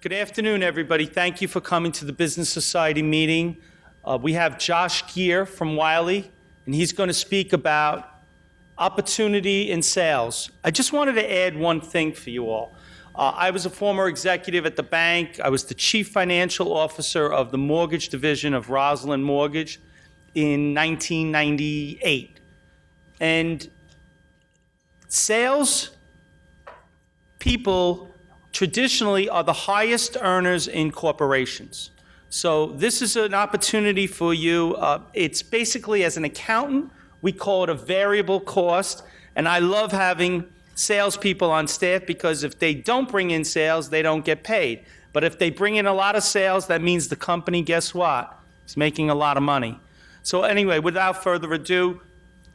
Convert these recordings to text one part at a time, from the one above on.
Good afternoon, everybody. Thank you for coming to the Business Society meeting. We have Josh Gear from Wiley, and he's going to speak about opportunity in sales. I just wanted to add one thing for you all. I was a former executive at the bank. I was the chief financial officer of the mortgage division of Roslyn Mortgage in 1998. And sales people traditionally are the highest earners in corporations. So this is an opportunity for you. It's basically, as an accountant, we call it a variable cost. And I love having salespeople on staff because if they don't bring in sales, they don't get paid. But if they bring in a lot of sales, that means the company, guess what? It's making a lot of money. So anyway, without further ado,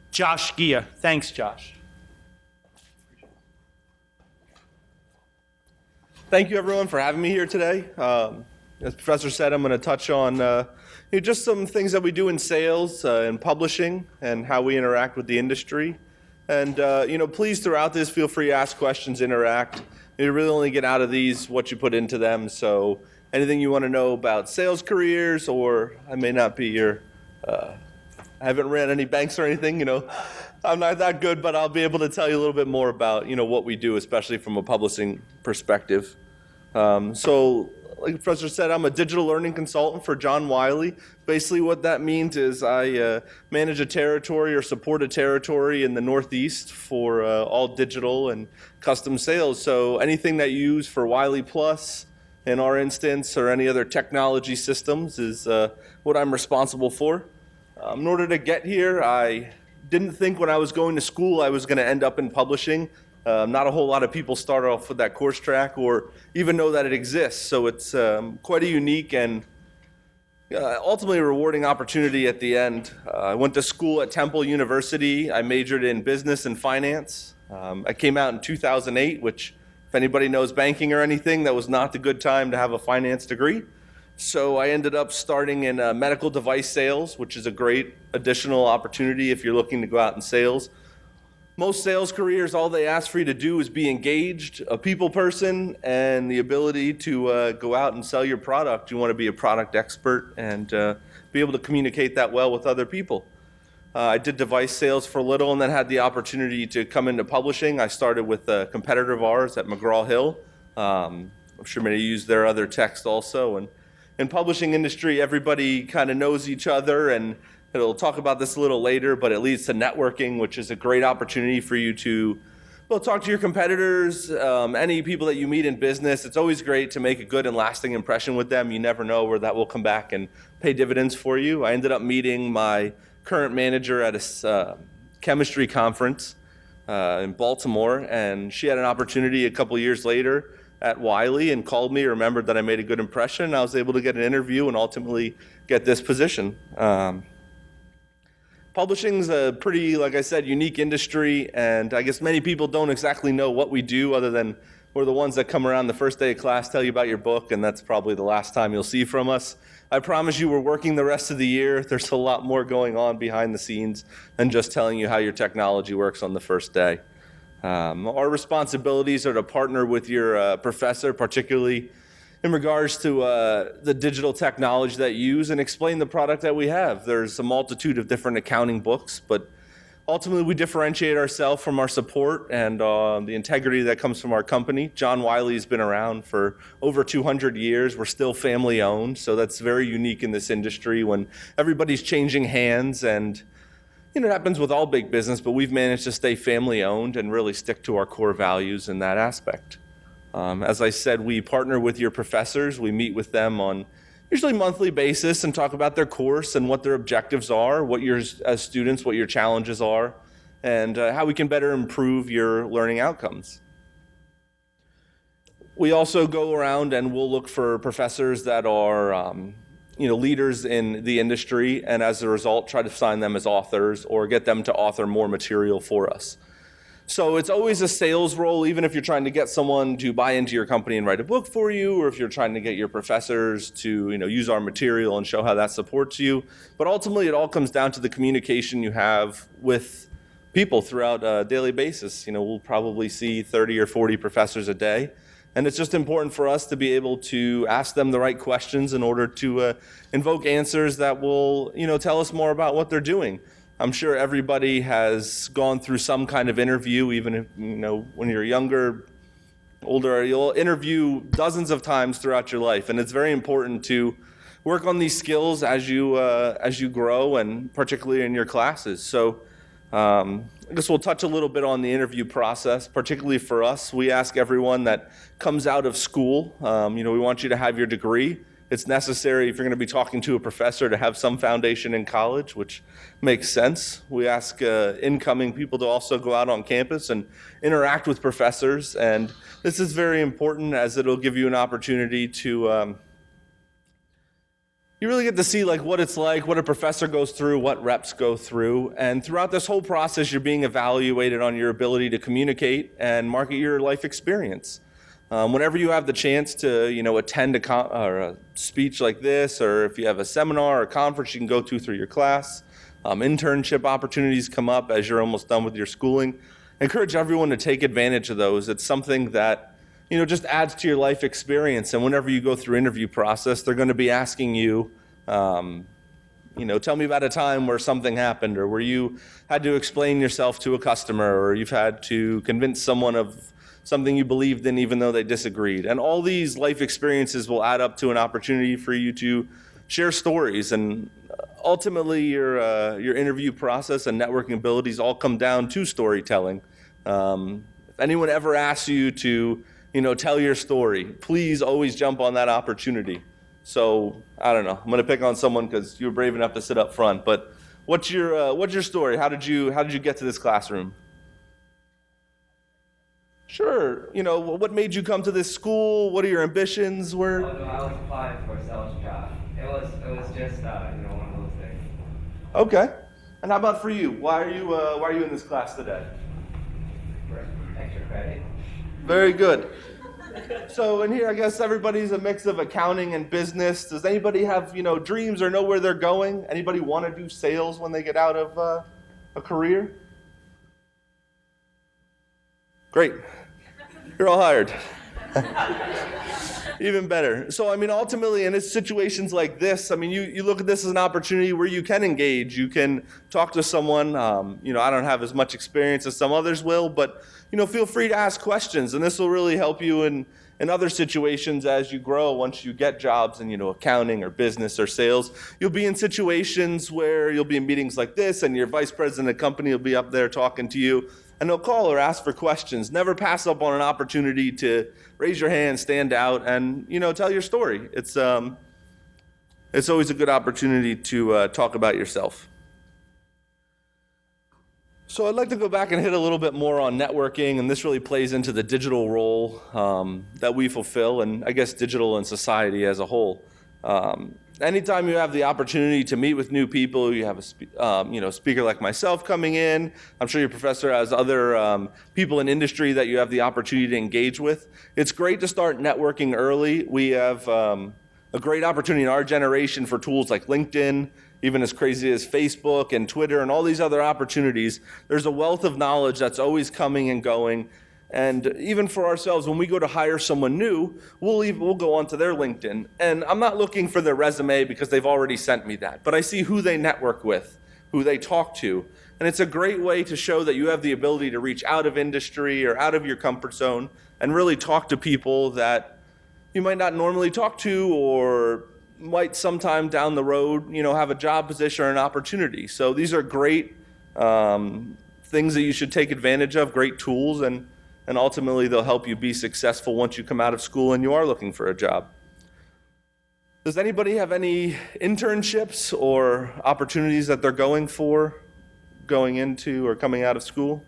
Josh Gear. Thanks, Josh. Thank you, everyone, for having me here today. As the professor said, I'm going to touch on just some things that we do in sales and publishing and how we interact with the industry. And please, throughout this, feel free to ask questions, interact. You really only get out of these what you put into them. So anything you want to know about sales careers, or I may not be your, I haven't ran any banks or anything, I'm not that good, but I'll be able to tell you a little bit more about, what we do, especially from a publishing perspective. So, like the professor said, I'm a digital learning consultant for John Wiley. Basically what that means is I manage a territory or support a territory in the Northeast for all digital and custom sales. So anything that you use for Wiley Plus, in our instance, or any other technology systems is what I'm responsible for. In order to get here, I didn't think when I was going to school I was going to end up in publishing. Not a whole lot of people start off with that course track or even know that it exists. So it's quite a unique and ultimately a rewarding opportunity at the end. I went to school at Temple University. I majored in business and finance. I came out in 2008, which if anybody knows banking or anything, that was not the good time to have a finance degree. So I ended up starting in medical device sales, which is a great additional opportunity if you're looking to go out in sales. Most sales careers, all they ask for you to do is be engaged, a people person, and the ability to go out and sell your product. You want to be a product expert and be able to communicate that well with other people. I did device sales for a little and then had the opportunity to come into publishing. I started with a competitor of ours at McGraw-Hill. I'm sure many use their other text also. And in publishing industry, everybody kind of knows each other, and we'll talk about this a little later, but it leads to networking, which is a great opportunity for you to talk to your competitors, any people that you meet in business. It's always great to make a good and lasting impression with them. You never know where that will come back and pay dividends for you. I ended up meeting my current manager at a chemistry conference in Baltimore, and she had an opportunity a couple years later at Wiley and called me, remembered that I made a good impression, and I was able to get an interview and ultimately get this position. Publishing's a pretty, like I said, unique industry, and I guess many people don't exactly know what we do other than we're the ones that come around the first day of class, tell you about your book, and that's probably the last time you'll see from us. I promise you we're working the rest of the year. There's a lot more going on behind the scenes than just telling you how your technology works on the first day. Our responsibilities are to partner with your professor, particularly in regards to the digital technology that you use, and explain the product that we have. There's a multitude of different accounting books, but ultimately we differentiate ourselves from our support and the integrity that comes from our company. John Wiley has been around for over 200 years. We're still family owned, so that's very unique in this industry when everybody's changing hands, and it happens with all big business, but we've managed to stay family owned and really stick to our core values in that aspect. As I said, we partner with your professors. We meet with them on usually monthly basis and talk about their course and what their objectives are, as students, what your challenges are, and how we can better improve your learning outcomes. We also go around and we'll look for professors that are leaders in the industry, and as a result, try to sign them as authors or get them to author more material for us. So it's always a sales role, even if you're trying to get someone to buy into your company and write a book for you, or if you're trying to get your professors to use our material and show how that supports you. But ultimately, it all comes down to the communication you have with people throughout a daily basis. We'll probably see 30 or 40 professors a day, And it's just important for us to be able to ask them the right questions in order to invoke answers that will, tell us more about what they're doing. I'm sure everybody has gone through some kind of interview, even if, when you're younger, older, you'll interview dozens of times throughout your life. And it's very important to work on these skills as you grow, and particularly in your classes. So I guess we'll touch a little bit on the interview process, particularly for us. We ask everyone that comes out of school, we want you to have your degree. It's necessary if you're going to be talking to a professor to have some foundation in college, which makes sense. We ask incoming people to also go out on campus and interact with professors. And this is very important, as it'll give you an opportunity to you really get to see what it's like, what a professor goes through, what reps go through. And throughout this whole process, you're being evaluated on your ability to communicate and market your life experience. Whenever you have the chance to, attend a speech like this, or if you have a seminar or conference you can go to through your class, internship opportunities come up as you're almost done with your schooling. I encourage everyone to take advantage of those. It's something that just adds to your life experience. And whenever you go through interview process, they're going to be asking you, tell me about a time where something happened, or where you had to explain yourself to a customer, or you've had to convince someone of something you believed in even though they disagreed. And all these life experiences will add up to an opportunity for you to share stories. And ultimately, your interview process and networking abilities all come down to storytelling. If anyone ever asks you to tell your story, please always jump on that opportunity. So, I don't know, I'm going to pick on someone because you were brave enough to sit up front, but what's your story? How did you get to this classroom? Sure, what made you come to this school? What are your ambitions? Oh, no, I was applying for a sales job. It was just one of those things. Okay. And how about for you? Why are you in this class today? For extra credit. Very good. So in here, I guess everybody's a mix of accounting and business. Does anybody have, dreams or know where they're going? Anybody want to do sales when they get out of a career? Great. You're all hired. Even better. So, ultimately, in situations like this, you look at this as an opportunity where you can engage. You can talk to someone. I don't have as much experience as some others will, but, feel free to ask questions. And this will really help you in other situations as you grow. Once you get jobs in, accounting or business or sales, you'll be in situations where you'll be in meetings like this, and your vice president of the company will be up there talking to you. And they'll call or ask for questions. Never pass up on an opportunity to raise your hand, stand out, and tell your story. It's always a good opportunity to talk about yourself. So I'd like to go back and hit a little bit more on networking, and this really plays into the digital role that we fulfill, and I guess digital in society as a whole. Anytime you have the opportunity to meet with new people, you have a speaker like myself coming in. I'm sure your professor has other people in industry that you have the opportunity to engage with. It's great to start networking early. We have a great opportunity in our generation for tools like LinkedIn, even as crazy as Facebook and Twitter and all these other opportunities. There's a wealth of knowledge that's always coming and going. And even for ourselves, when we go to hire someone new, we'll go onto their LinkedIn. And I'm not looking for their resume because they've already sent me that, but I see who they network with, who they talk to. And it's a great way to show that you have the ability to reach out of industry or out of your comfort zone and really talk to people that you might not normally talk to, or might sometime down the road, have a job position or an opportunity. So these are great things that you should take advantage of, great tools, and ultimately they'll help you be successful once you come out of school and you are looking for a job. Does anybody have any internships or opportunities that they're going into or coming out of school?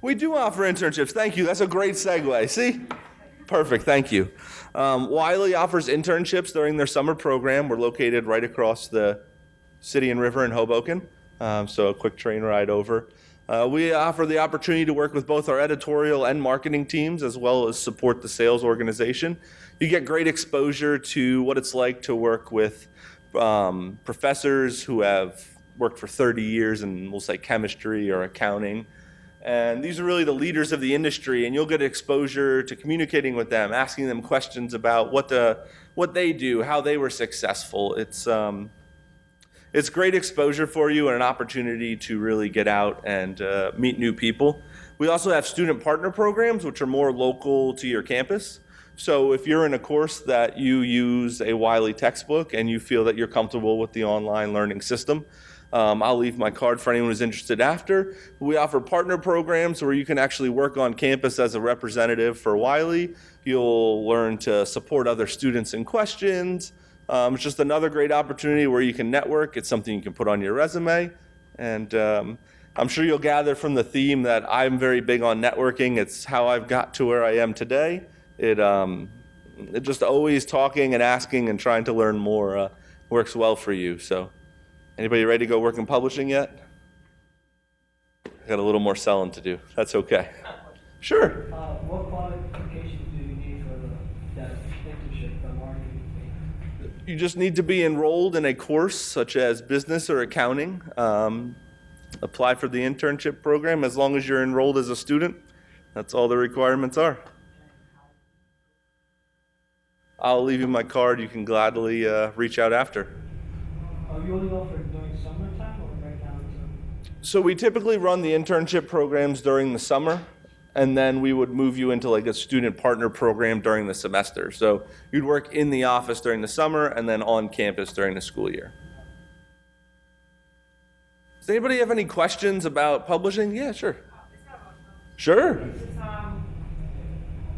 We do offer internships. Thank you. That's a great segue. See? Perfect. Thank you. Wiley offers internships during their summer program. We're located right across the city and river in Hoboken, so a quick train ride over. We offer the opportunity to work with both our editorial and marketing teams, as well as support the sales organization. You get great exposure to what it's like to work with professors who have worked for 30 years in, we'll say, chemistry or accounting. And these are really the leaders of the industry, and you'll get exposure to communicating with them, asking them questions about what they do, how they were successful. It's great exposure for you and an opportunity to really get out and meet new people. We also have student partner programs, which are more local to your campus. So if you're in a course that you use a Wiley textbook and you feel that you're comfortable with the online learning system, I'll leave my card for anyone who's interested after. We offer partner programs where you can actually work on campus as a representative for Wiley. You'll learn to support other students in questions. It's just another great opportunity where you can network. It's something you can put on your resume. And I'm sure you'll gather from the theme that I'm very big on networking. It's how I've got to where I am today. It just always talking and asking and trying to learn more works well for you. So anybody ready to go work in publishing yet? I got a little more selling to do. That's okay. Sure. What qualifications do you need for that internship, the marketing thing? You just need to be enrolled in a course such as business or accounting. Apply for the internship program as long as you're enrolled as a student. That's all the requirements are. I'll leave you my card. You can gladly reach out after. Are you only offered during summertime or right now? So we typically run the internship programs during the summer, and then we would move you into like a student partner program during the semester. So you'd work in the office during the summer and then on campus during the school year. Does anybody have any questions about publishing? Yeah, sure. Sure.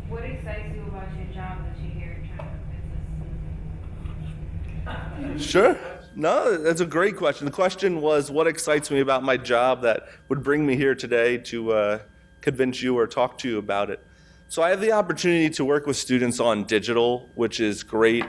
What excites you about your job that you hear trying to business? Sure. No, that's a great question. The question was, what excites me about my job that would bring me here today to convince you or talk to you about it? So I have the opportunity to work with students on digital, which is great.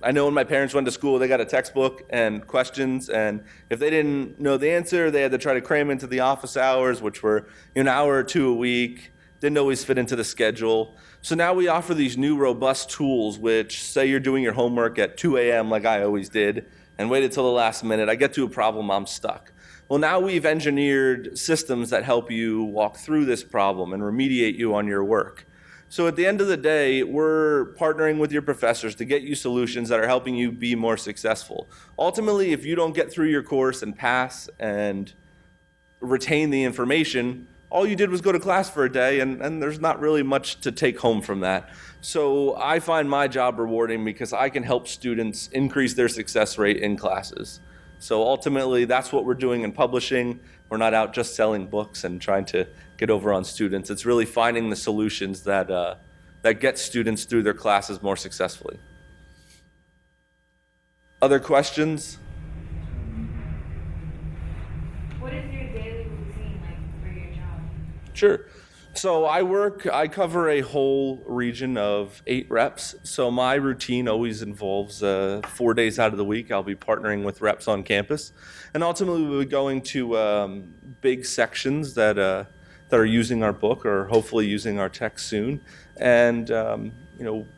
I know when my parents went to school, they got a textbook and questions, and if they didn't know the answer, they had to try to cram into the office hours, which were an hour or two a week. Didn't always fit into the schedule. So now we offer these new robust tools, which say you're doing your homework at 2 a.m. like I always did, and waited till the last minute. I get to a problem, I'm stuck. Well, now we've engineered systems that help you walk through this problem and remediate you on your work. So at the end of the day, we're partnering with your professors to get you solutions that are helping you be more successful. Ultimately, if you don't get through your course and pass and retain the information, all you did was go to class for a day, and there's not really much to take home from that. So I find my job rewarding because I can help students increase their success rate in classes. So ultimately, that's what we're doing in publishing. We're not out just selling books and trying to get over on students. It's really finding the solutions that get students through their classes more successfully. Other questions? What is your daily routine like for your job? Sure. So I cover a whole region of 8 reps. So my routine always involves 4 days out of the week, I'll be partnering with reps on campus. And ultimately we'll be going to big sections that are using our book or hopefully using our text soon. And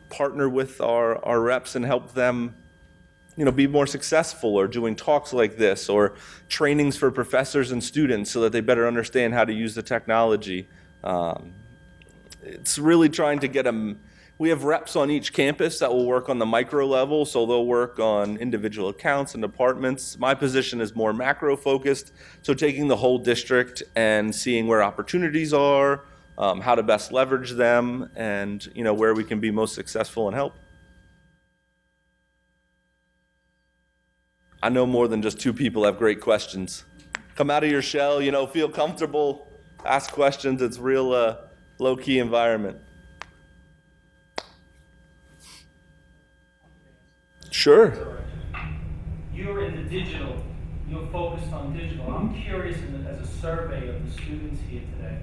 partner with our reps and help them be more successful, or doing talks like this, or trainings for professors and students so that they better understand how to use the technology. It's really trying to get them. We have reps on each campus that will work on the micro level, so they'll work on individual accounts and departments. My position is more macro focused, so taking the whole district and seeing where opportunities are, how to best leverage them, and where we can be most successful and help. I know more than just 2 people have great questions. Come out of your shell, feel comfortable, ask questions. It's real low-key environment. Sure. You're in the digital, you're focused on digital. I'm curious, as a survey of the students here today,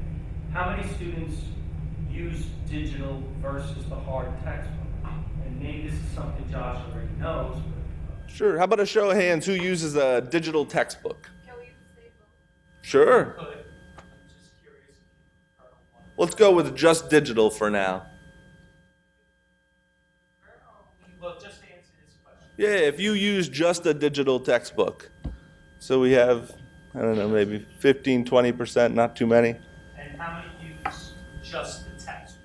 how many students use digital versus the hard textbook? And maybe this is something Josh already knows. Sure. How about a show of hands who uses a digital textbook? Can we say both? Sure. But I'm just curious if you heard of one. Let's go with just digital for now. Well, just to answer his question. Yeah, if you use just a digital textbook. So we have, maybe 15, 20%, not too many. and how many use just the text?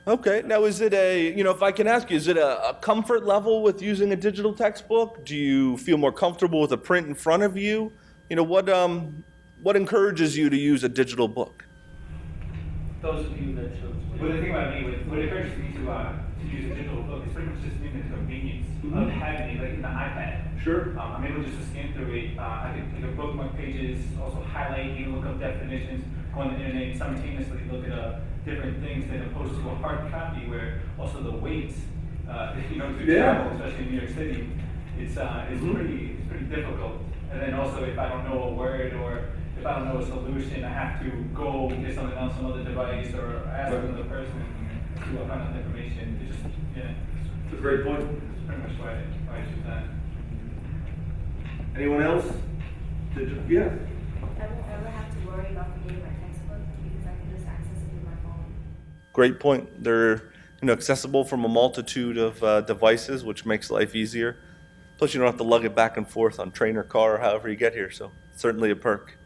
Okay, now is it if I can ask you, is it a comfort level with using a digital textbook? Do you feel more comfortable with a print in front of you? What encourages you to use a digital book? Those of you that chose. Well, the thing about me, what encourages me to use a digital book is pretty much just in the convenience of having it, like in the iPad. Sure. I'm able just to scan through it. I can bookmark pages, also highlight, look up definitions, go on the internet, and simultaneously look at different things than opposed to a hard copy where also the weight, to travel, especially in New York City, it's pretty difficult. And then also if I don't know a word or if I don't know a solution, I have to go get something on some other device or ask another person to find out the information. It's just, That's a great point. it's pretty much why I choose that. Anyone else? Yeah. I won't ever have to worry about forgetting my textbook because I can just access it through my phone. Great point. They're accessible from a multitude of devices, which makes life easier. Plus, you don't have to lug it back and forth on train or car or however you get here, so certainly a perk.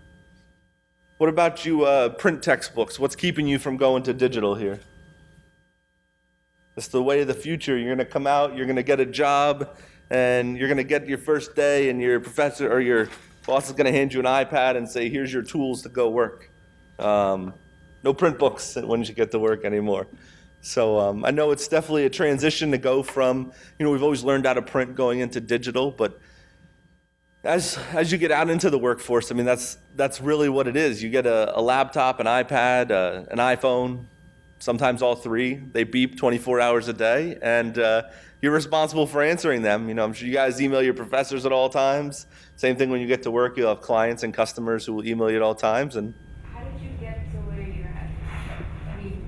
What about you print textbooks? What's keeping you from going to digital here? It's the way of the future. You're going to come out, you're going to get a job, and you're going to get your first day, and your professor or your boss is going to hand you an iPad and say, here's your tools to go work. No print books when you get to work anymore. So I know it's definitely a transition to go from, we've always learned how to print going into digital, but as you get out into the workforce, I mean, that's really what it is. You get a laptop, an iPad, an iPhone, sometimes all three. They beep 24 hours a day, and you're responsible for answering them. I'm sure you guys email your professors at all times. Same thing when you get to work, you'll have clients and customers who will email you at all times. And How did you get to where you're at? I mean,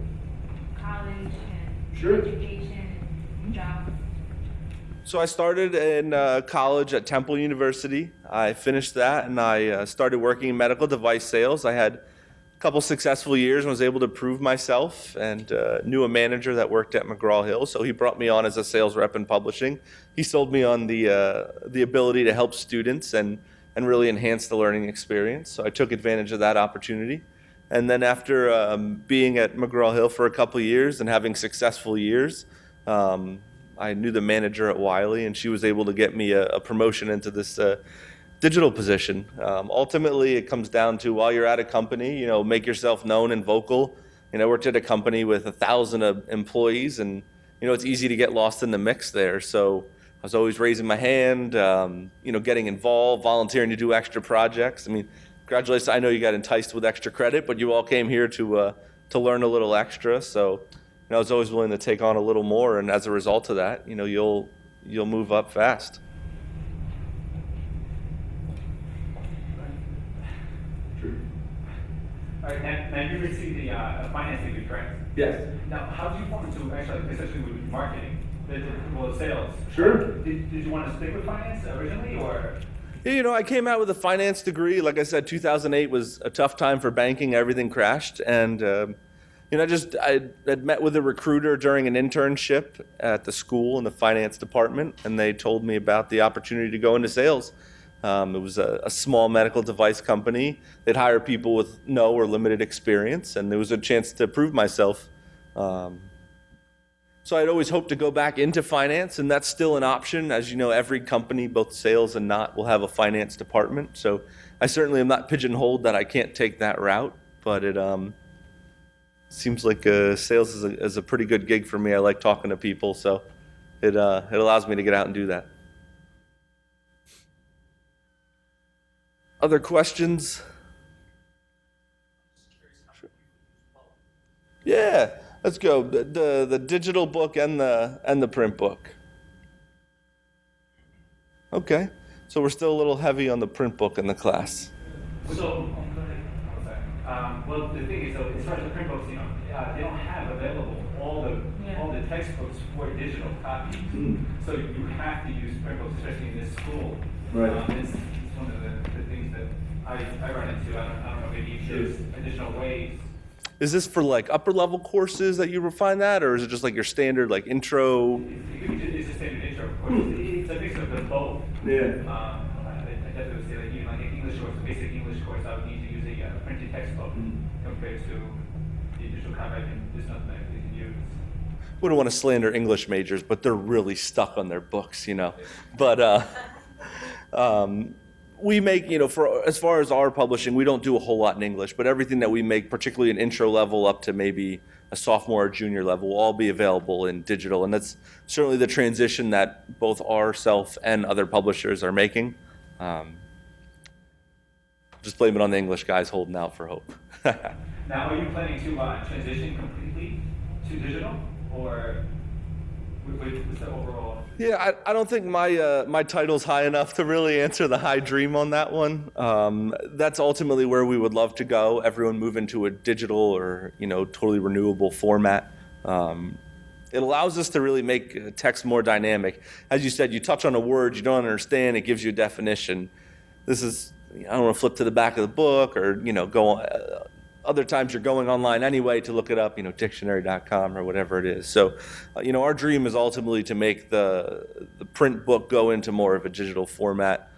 college and Sure. education and job. so I started in college at Temple University. I finished that, and I started working in medical device sales. I had a couple successful years and was able to prove myself, and knew a manager that worked at McGraw-Hill, so he brought me on as a sales rep in publishing. He sold me on the ability to help students and really enhance the learning experience, so I took advantage of that opportunity. And then after being at McGraw-Hill for a couple years and having successful years, I knew the manager at Wiley, and she was able to get me a promotion into this digital position. Ultimately, it comes down to, while you're at a company, make yourself known and vocal. I worked at a company with 1,000 employees, and it's easy to get lost in the mix there. So I was always raising my hand, getting involved, volunteering to do extra projects. I mean, congratulations! I know you got enticed with extra credit, but you all came here to learn a little extra. So I was always willing to take on a little more, and as a result of that, you'll move up fast. All right, now you received the finance degree, correct? Yes. Now, how did you fall into actually, especially with marketing, sales? Sure. Did you want to stick with finance originally, or? Yeah, I came out with a finance degree. Like I said, 2008 was a tough time for banking. Everything crashed, and I had met with a recruiter during an internship at the school in the finance department, and they told me about the opportunity to go into sales. It was a small medical device company. They'd hire people with no or limited experience, and there was a chance to prove myself. So I'd always hoped to go back into finance, and that's still an option. As you know, every company, both sales and not, will have a finance department. So I certainly am not pigeonholed that I can't take that route, but it seems like sales is a pretty good gig for me. I like talking to people, so it allows me to get out and do that. Other questions? Yeah, let's go. The digital book and the print book. Okay, so we're still a little heavy on the print book in the class. So, well, the thing is, so as far as the print books, they don't have available all the textbooks for digital copies. So you have to use print books, especially in this school. Right. It's one of the things that I run into. I don't know, maybe you choose additional ways. Is this for like upper level courses that you refine that, or is it just like your standard like intro? It's a standard intro, of course. It's a mix of the both. Yeah. I definitely would say like even like an English course, a basic English course, I would need to use a printed textbook compared to the digital copy. There's nothing that they can use. Wouldn't want to slander English majors, but they're really stuck on their books, you know. But we make, you know, for as far as our publishing, we don't do a whole lot in English, but everything that we make, particularly an intro level up to maybe a sophomore or junior level, will all be available in digital. And that's certainly the transition that both ourself and other publishers are making. Just blame it on the English guys holding out for hope. Now, are you planning to transition completely to digital, or what's the overall? Yeah, I don't think my title's high enough to really answer the high dream on that one. That's ultimately where we would love to go. Everyone move into a digital or, you know, totally renewable format. It allows us to really make text more dynamic. As you said, you touch on a word you don't understand, it gives you a definition. This is, I don't want to flip to the back of the book or, you know, go on. Other times you're going online anyway to look it up, you know, dictionary.com or whatever it is. So, you know, our dream is ultimately to make the print book go into more of a digital format.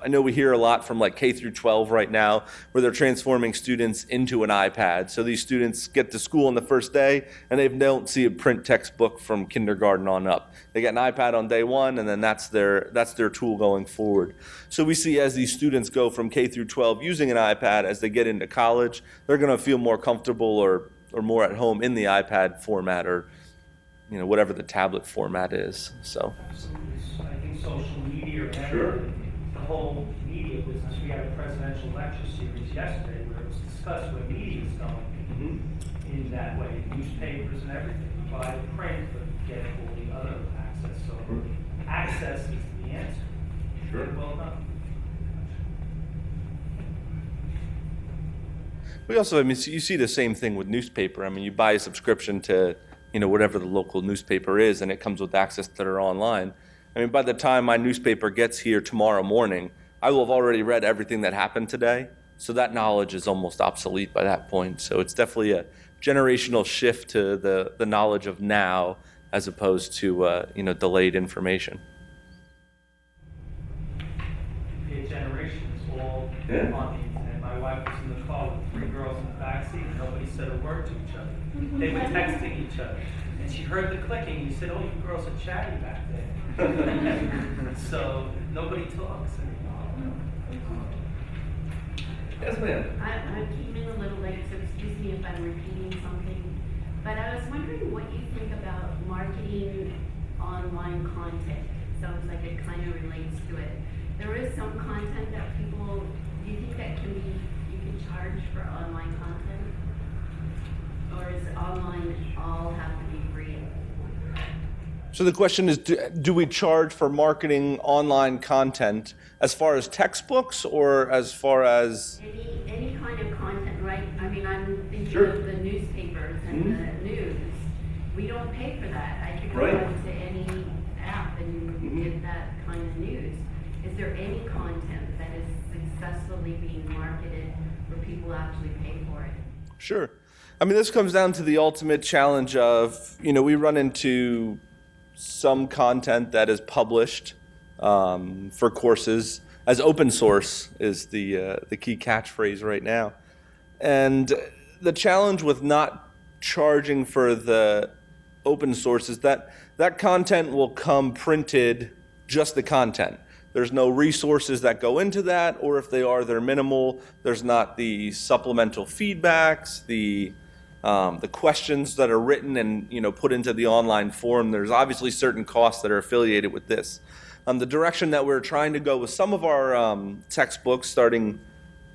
I know we hear a lot from like K through 12 right now where they're transforming students into an iPad. So these students get to school on the first day and they don't see a print textbook from kindergarten on up. They get an iPad on day one and then that's their tool going forward. So we see as these students go from K through 12 using an iPad, as they get into college, they're going to feel more comfortable or more at home in the iPad format or, you know, whatever the tablet format is. So. I think social media and everything, the whole media business, we had a presidential lecture series yesterday where it was discussed where media is going in that way, newspapers and everything, buy the print but get all the other access. So access is the answer. Sure. Well done. We also, I mean, you see the same thing with newspaper. I mean, you buy a subscription to, you know, whatever the local newspaper is, and it comes with access that are online. I mean, by the time my newspaper gets here tomorrow morning, I will have already read everything that happened today. So that knowledge is almost obsolete by that point. So it's definitely a generational shift to the knowledge of now as opposed to, you know, delayed information. The generation is all on the internet. My wife was in the car with 3 girls in the backseat and nobody said a word to each other. They were texting each other. And she heard the clicking and he said, "Oh, you girls are chatty back there." So nobody talks anymore. Yes, ma'am. I came in a little late, so excuse me if I'm repeating something. But I was wondering what you think about marketing online content. Sounds like it kind of relates to it. There is some content that people, do you think that you can charge for online content? Or is online all have to be free? So the question is, do we charge for marketing online content as far as textbooks or as far as? Any kind of content, right? I mean, I'm thinking Sure. of the newspapers and the news. We don't pay for that. I could go Right. onto any app and get that kind of news. Is there any content that is successfully being marketed where people actually pay for it? Sure. I mean, this comes down to the ultimate challenge of, you know, we run into some content that is published for courses as open source is the key catchphrase right now. And the challenge with not charging for the open source is that that content will come printed, just the content. There's no resources that go into that, or if they are, they're minimal. There's not the supplemental feedbacks, the questions that are written and, you know, put into the online form. There's obviously certain costs that are affiliated with this. The direction that we're trying to go with some of our textbooks, starting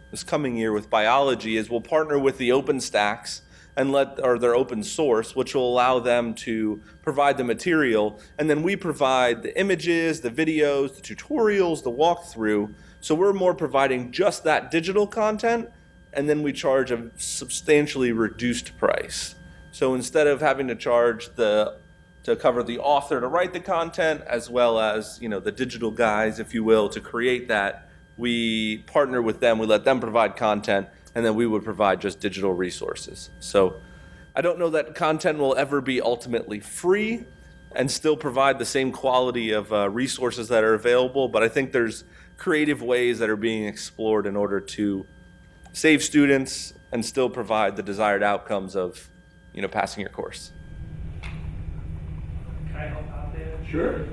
this coming year with biology, is we'll partner with the OpenStacks and they're open source, which will allow them to provide the material, and then we provide the images, the videos, the tutorials, the walkthrough. So we're more providing just that digital content, and then we charge a substantially reduced price. So instead of having to charge to cover the author to write the content, as well as, you know, the digital guys, if you will, to create that, we partner with them. We let them provide content, and then we would provide just digital resources. So I don't know that content will ever be ultimately free, and still provide the same quality of resources that are available. But I think there's creative ways that are being explored in order to save students and still provide the desired outcomes of, passing your course. Can I help out there? Sure.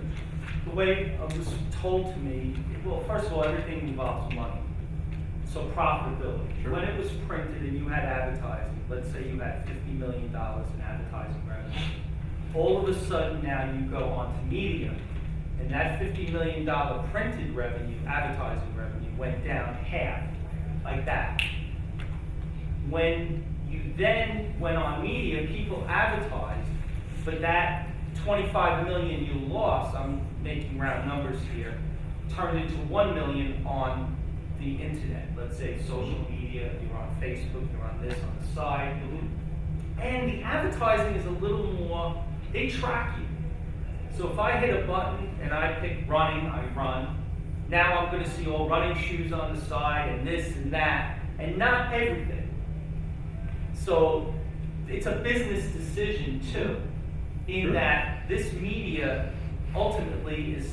The way it was told to me, well, first of all, everything involves money. So profitability. Sure. When it was printed and you had advertising, let's say you had $50 million in advertising revenue. All of a sudden now you go onto media, and that $50 million printed revenue, advertising revenue, went down half, like that. When you then went on media, people advertised, but that 25 million you lost, I'm making round numbers here, turned into 1 million on the internet. Let's say social media, you're on Facebook, you're on this, on the side. And the advertising is a little more, they track you. So if I hit a button and I pick running, I run. Now I'm gonna see all running shoes on the side and this and that, and not everything. So it's a business decision too, in that this media ultimately is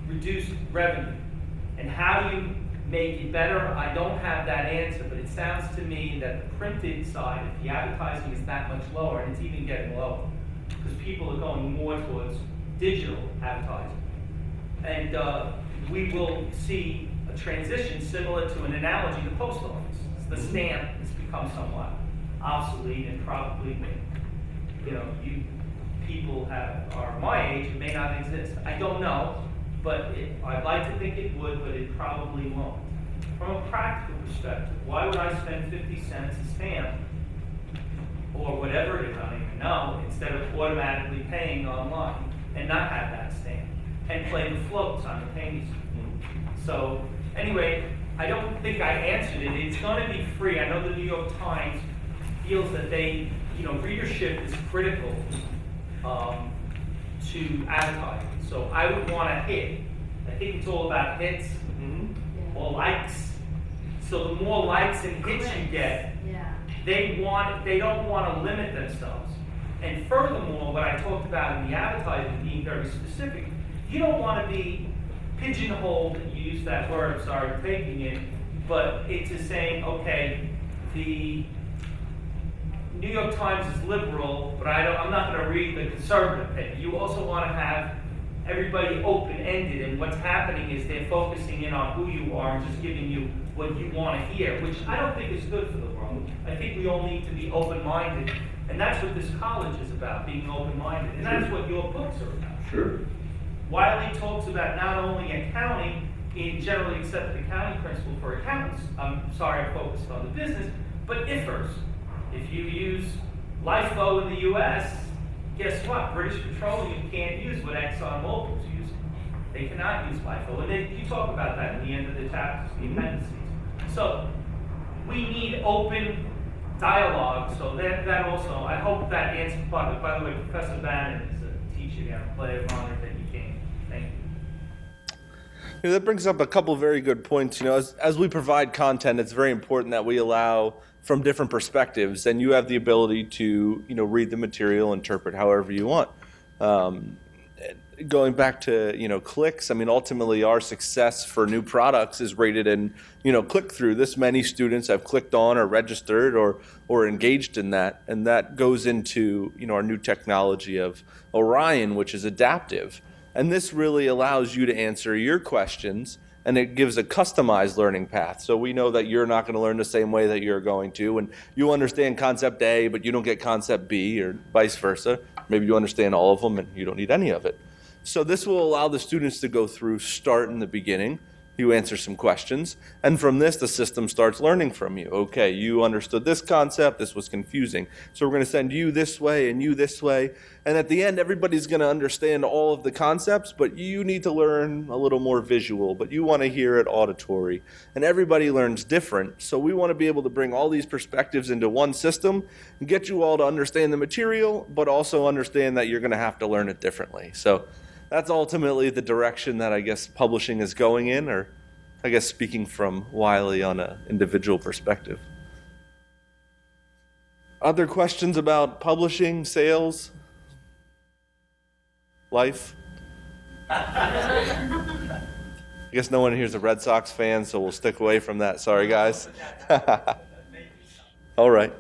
reduced revenue. And how do you make it better? I don't have that answer, but it sounds to me that the printed side, if the advertising is that much lower, and it's even getting lower, because people are going more towards digital advertising. And we will see a transition similar to an analogy to post office. The stamp has become somewhat obsolete, and probably, you people are my age, it may not exist. I don't know, but I'd like to think it would, but it probably won't. From a practical perspective, why would I spend 50 cents a stamp, or whatever it is, I don't even know, instead of automatically paying online and not have that stamp, and play the float simultaneously? So, anyway, I don't think I answered it. It's going to be free. I know the New York Times feels that readership is critical to advertising. So I would want to hit. I think it's all about hits or likes. So the more likes and hits you get, they don't want to limit themselves. And furthermore, what I talked about in the advertising being very specific, you don't want to be pigeonholed, you use that word, sorry for taking it, but it's just saying, okay, the New York Times is liberal, but I'm not going to read the conservative paper. You also want to have everybody open-ended, and what's happening is they're focusing in on who you are and just giving you what you want to hear, which I don't think is good for the world. I think we all need to be open-minded, and that's what this college is about, being open-minded, and that's what your books are about. Sure. Wiley talks about not only accounting in generally accepted accounting principle for accountants. I'm sorry I focused on the business, but IFRS. If you use LIFO in the U.S., guess what? British Petroleum can't use what ExxonMobil's using. They cannot use LIFO. And you talk about that in the end of the chapters, the appendices. So we need open dialogue. So that also, I hope that answered part of it. By the way, Professor Bannon is a teacher and a player of honor that he came. Thank you. That brings up a couple of very good points. As we provide content, it's very important that we allow from different perspectives, and you have the ability to, read the material, interpret however you want. Going back to, clicks, ultimately our success for new products is rated in, click-through. This many students have clicked on or registered or engaged in that, and that goes into, our new technology of Orion, which is adaptive. And this really allows you to answer your questions, and it gives a customized learning path. So we know that you're not going to learn the same way that you're going to, and you understand concept A, but you don't get concept B, or vice versa. Maybe you understand all of them, and you don't need any of it. So this will allow the students to go through, start in the beginning. You answer some questions, and from this, the system starts learning from you. Okay, you understood this concept, this was confusing. So we're going to send you this way and you this way. And at the end, everybody's going to understand all of the concepts, but you need to learn a little more visual, but you want to hear it auditory. And everybody learns different. So we want to be able to bring all these perspectives into one system and get you all to understand the material, but also understand that you're going to have to learn it differently. So that's ultimately the direction that I guess publishing is going in, or I guess speaking from Wiley on an individual perspective. Other questions about publishing, sales? life. I guess no one here's a Red Sox fan, so we'll stick away from that. Sorry, guys. All right.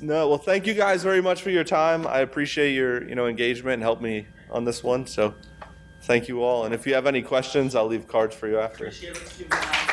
No, well, thank you guys very much for your time. I appreciate your, engagement and help me on this one. So, thank you all. And if you have any questions, I'll leave cards for you after. Appreciate it.